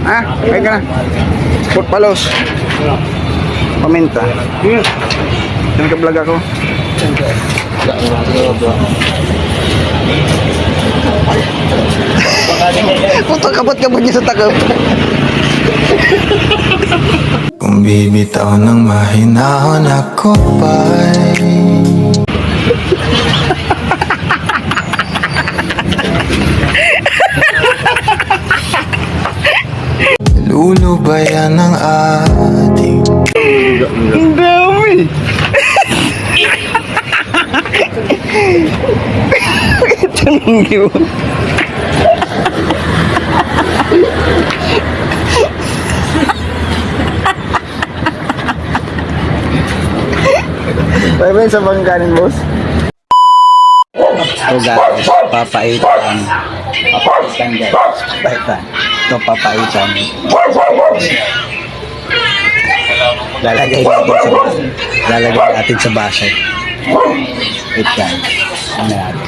Ha? Kaya ka na. Put palos. Paminta. Yan ka vlog ako. Puto kabot-kabot niya sa takap. Kung bibitaw ng mahinahon ako pa'y lulubayan ng ating Ang dami. Ito nang yun. Bye-bye sa bangkanin, boss. Ito guys, papaitan. Papaitan guys. Papaitan. Ito papaitan. Lalagay natin sa baso. Wait guys. Ano natin?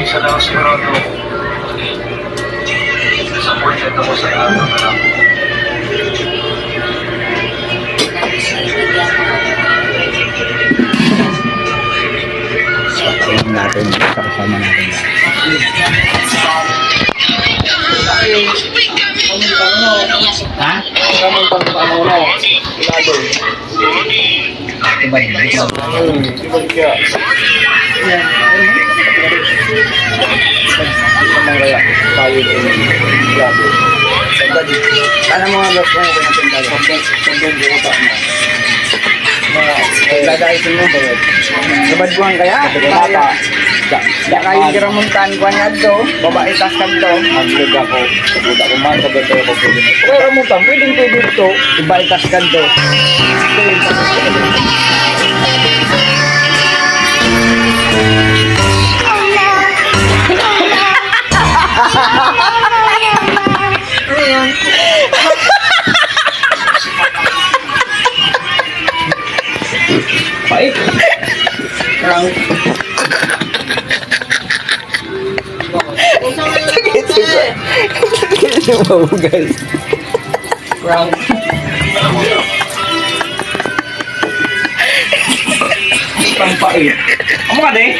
Sa lang sigurado sa portrait ako sa ano na lang. Tingnan natin sa kasama natin. Ha? Kamang pang-pamuno. Lado. Iba din. Iba kaya. Mamaya tayo din. Lado. Sana mga boss mo yung pinatintalo. Pagdong buo pa mo. Lagaisin mo ba? Sabadbuhan kaya? Bata. Da kayo kiramuntan ko niya do. Babae tas kag do. Maglog ako. Sabud ako man sa beto ko pwede. Kaya ramuntan pwedeng pwede dito. Babae tas kag do. Baik. Kurang. Gitu mau guys. Kurang. Pang pait. Kamu ka deh?